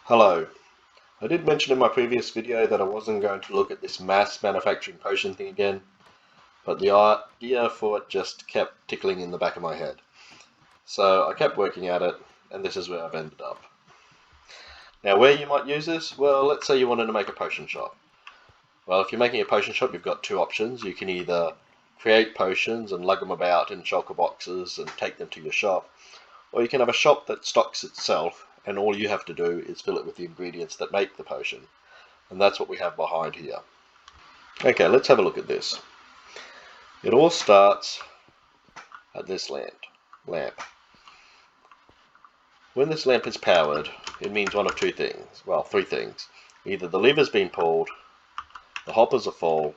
Hello. I did mention in my previous video that I wasn't going to look at this mass manufacturing potion thing again, but the idea for it just kept tickling in the back of my head. So I kept working at it, and this is where I've ended up. Now where you might use this? Well, let's say you wanted to make a potion shop. Well, if you're making a potion shop, you've got two options. You can either create potions and lug them about in shulker boxes and take them to your shop, or you can have a shop that stocks itself and all you have to do is fill it with the ingredients that make the potion. And that's what we have behind here. Okay, let's have a look at this. It all starts at this lamp. When this lamp is powered, it means one of two things. Well, three things. Either the lever's been pulled, the hoppers are full,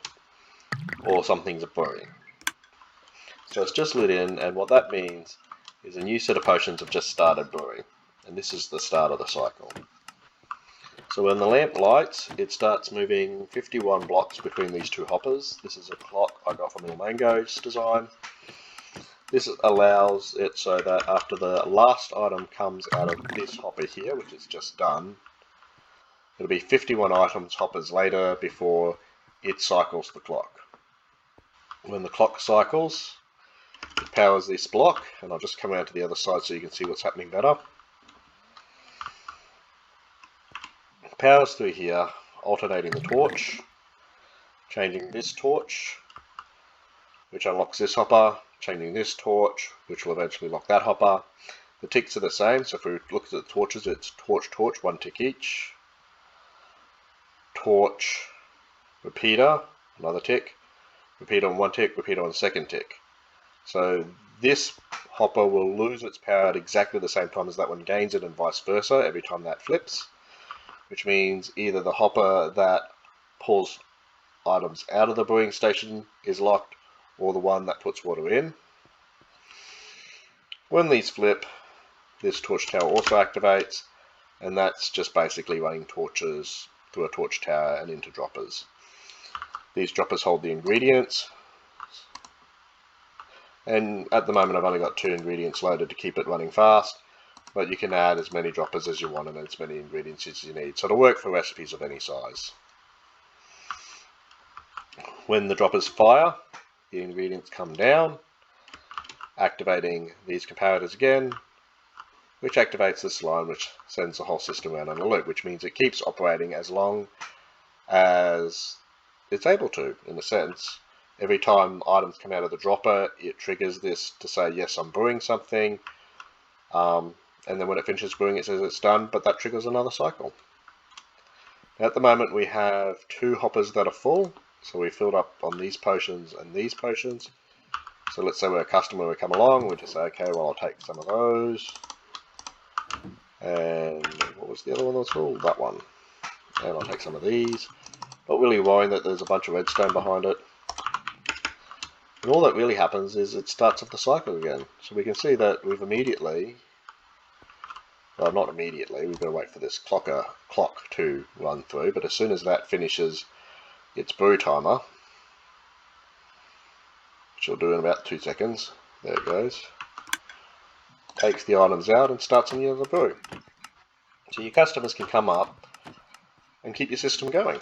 or something's brewing. So it's just lit in, and what that means is a new set of potions have just started brewing. And this is the start of the cycle. So when the lamp lights, it starts moving 51 blocks between these two hoppers. This is a clock I got from Ilmango's design. This allows it so that after the last item comes out of this hopper here, which is just done, it'll be 51 items hoppers later before it cycles the clock. When the clock cycles, it powers this block, and I'll just come around to the other side so you can see what's happening better. It powers through here, alternating the torch, changing this torch, which unlocks this hopper, changing this torch, which will eventually lock that hopper. The ticks are the same, so if we look at the torches, it's torch, torch, one tick each. Torch, repeater, another tick. Repeater on one tick, repeater on second tick. So this hopper will lose its power at exactly the same time as that one gains it, and vice versa every time that flips, which means either the hopper that pulls items out of the brewing station is locked, or the one that puts water in. When these flip, this torch tower also activates, and that's just basically running torches through a torch tower and into droppers. These droppers hold the ingredients, and at the moment I've only got 2 ingredients loaded to keep it running fast, but you can add as many droppers as you want and as many ingredients as you need, so it'll work for recipes of any size. When the droppers fire, the ingredients come down, activating these comparators again, which activates this line, which sends the whole system around on a loop, which means it keeps operating as long as it's able to, in a sense. Every time items come out of the dropper, it triggers this to say, yes, I'm brewing something, and then when it finishes brewing, it says it's done, but that triggers another cycle. At the moment, we have 2 hoppers that are full, so we filled up on these potions and these potions. So let's say we're a customer, we come along, we just say, okay, well, I'll take some of those. And what was the other one that was full? That one. And I'll take some of these. Not really worrying that there's a bunch of redstone behind it. And all that really happens is it starts off the cycle again. So we can see that we've immediately, well, not immediately, we've got to wait for this clock to run through, but as soon as that finishes its brew timer, which will do in about 2 seconds, there it goes, takes the items out and starts on the other brew. So your customers can come up and keep your system going.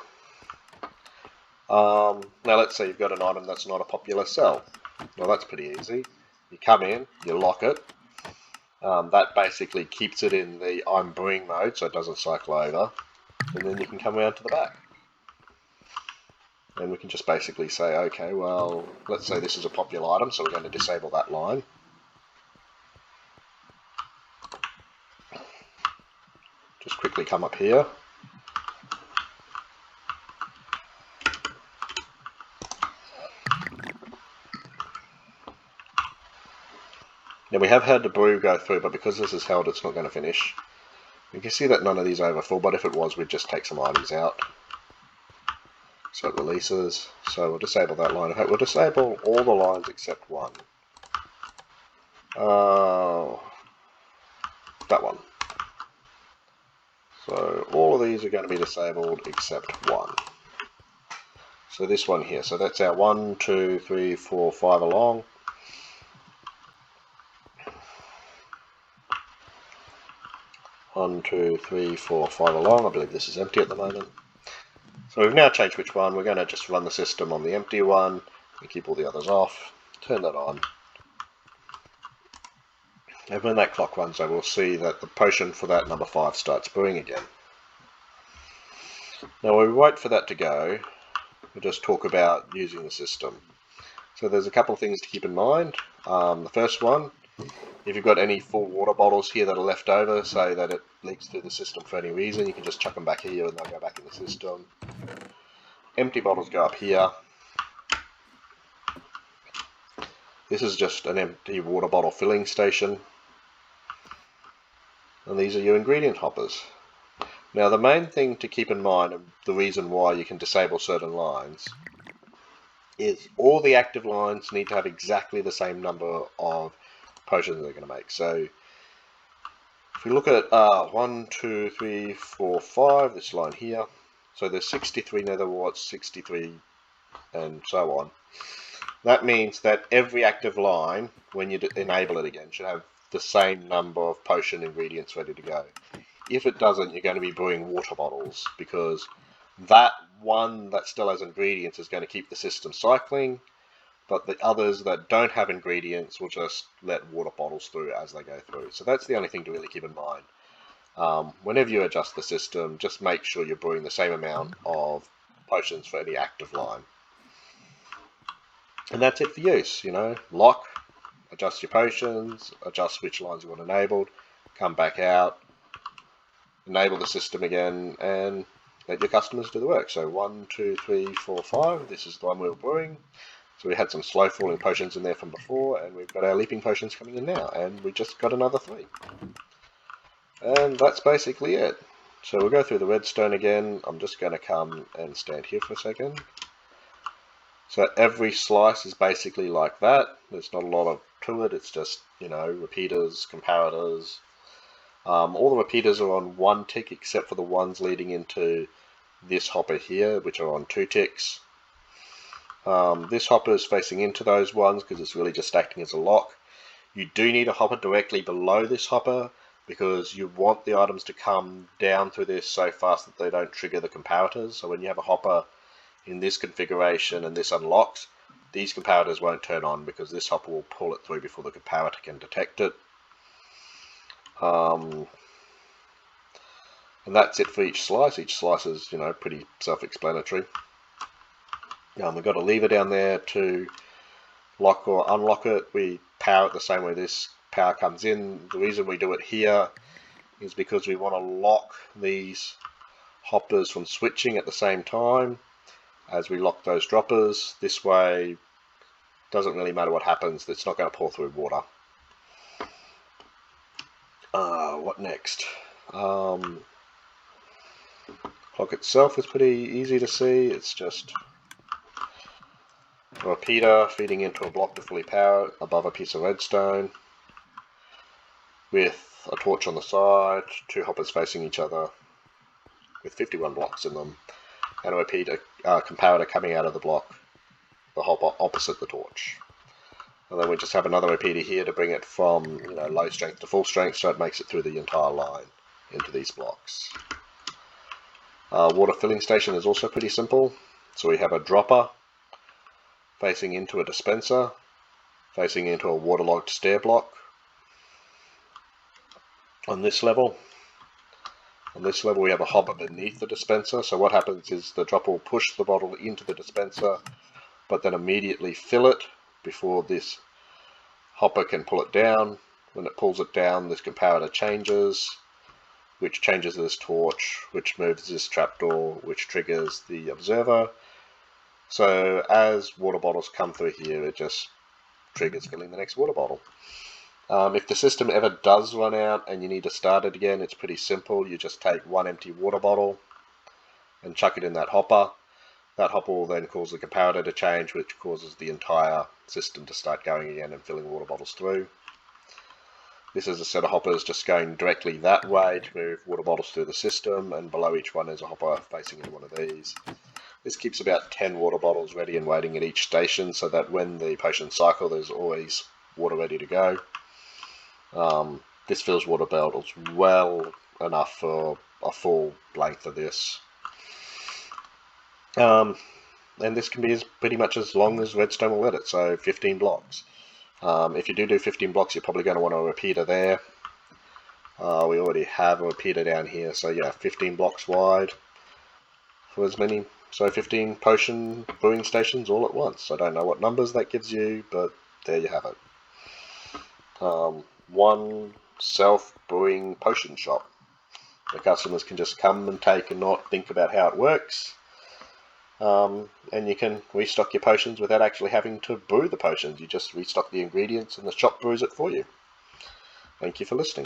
Now let's say you've got an item that's not a popular sell. Well, that's pretty easy. You come in, you lock it. That basically keeps it in the I'm brewing mode so it doesn't cycle over. And then you can come around to the back. And we can just basically say, okay, well, let's say this is a popular item, so we're going to disable that line. Just quickly come up here. Now we have had the brew go through, but because this is held, it's not going to finish. You can see that none of these are overfull, but if it was, we'd just take some items out. So it releases. So we'll disable that line. In fact, we'll disable all the lines except one. That one. So all of these are going to be disabled except one. So this one here. So that's our 1, 2, 3, 4, 5 along. 1, 2, 3, 4, 5 along. I believe this is empty at the moment. So we've now changed which one. We're going to just run the system on the empty one and keep all the others off. Turn that on. And when that clock runs, I will see that the potion for that number 5 starts brewing again. Now while we wait for that to go, we'll just talk about using the system. So there's a couple of things to keep in mind. The first one, if you've got any full water bottles here that are left over, say that it leaks through the system for any reason, you can just chuck them back here and they'll go back in the system. Empty bottles go up here. This is just an empty water bottle filling station. And these are your ingredient hoppers. Now the main thing to keep in mind, and the reason why you can disable certain lines, is all the active lines need to have exactly the same number of potions they're going to make. So if we look at 1, 2, 3, 4, 5, this line here, so there's 63 nether warts, 63 and so on. That means that every active line, when you enable it again, should have the same number of potion ingredients ready to go. If it doesn't, you're going to be brewing water bottles, because that one that still has ingredients is going to keep the system cycling, but the others that don't have ingredients will just let water bottles through as they go through. So that's the only thing to really keep in mind. Whenever you adjust the system, just make sure you're brewing the same amount of potions for any active line. And that's it for use, lock, adjust your potions, adjust which lines you want enabled, come back out, enable the system again, and let your customers do the work. So 1, 2, 3, 4, 5, this is the one we were brewing. So we had some slow falling potions in there from before, and we've got our leaping potions coming in now, and we just got another 3. And that's basically it. So we'll go through the redstone again. I'm just going to come and stand here for a second. So every slice is basically like that. There's not a lot to it. It's just, repeaters, comparators. All the repeaters are on 1 tick, except for the ones leading into this hopper here, which are on 2 ticks. This hopper is facing into those ones because it's really just acting as a lock. You do need a hopper directly below this hopper because you want the items to come down through this so fast that they don't trigger the comparators. So when you have a hopper in this configuration and this unlocks, these comparators won't turn on because this hopper will pull it through before the comparator can detect it. And that's it for each slice. Each slice is, pretty self-explanatory. We've got a lever down there to lock or unlock it. We power it the same way this power comes in. The reason we do it here is because we want to lock these hoppers from switching at the same time as we lock those droppers. This way, doesn't really matter what happens, it's not going to pour through water. What next? Clock itself is pretty easy to see. It's just a repeater feeding into a block to fully power it above a piece of redstone with a torch on the side, 2 hoppers facing each other with 51 blocks in them, and a repeater comparator coming out of the block, the hopper opposite the torch. And then we just have another repeater here to bring it from low strength to full strength, so it makes it through the entire line into these blocks. Water filling station is also pretty simple. So we have a dropper facing into a dispenser, facing into a waterlogged stair block. On this level we have a hopper beneath the dispenser. So what happens is the dropper will push the bottle into the dispenser, but then immediately fill it before this hopper can pull it down. When it pulls it down, this comparator changes, which changes this torch, which moves this trapdoor, which triggers the observer. So as water bottles come through here, it just triggers filling the next water bottle. If the system ever does run out and you need to start it again, it's pretty simple. You just take 1 empty water bottle and chuck it in that hopper. That hopper will then cause the comparator to change, which causes the entire system to start going again and filling water bottles through. This is a set of hoppers just going directly that way to move water bottles through the system, and below each one is a hopper facing into one of these. This keeps about 10 water bottles ready and waiting at each station, so that when the potions cycle, there's always water ready to go. This fills water bottles well enough for a full length of this. And this can be pretty much as long as Redstone will let it, so 15 blocks. If you do 15 blocks, you're probably going to want a repeater there. We already have a repeater down here, so yeah, 15 blocks wide for as many, so 15 potion brewing stations all at once. I don't know what numbers that gives you, but there you have it. One self-brewing potion shop. The customers can just come and take and not think about how it works. And you can restock your potions without actually having to brew the potions. You just restock the ingredients and the shop brews it for you. Thank you for listening.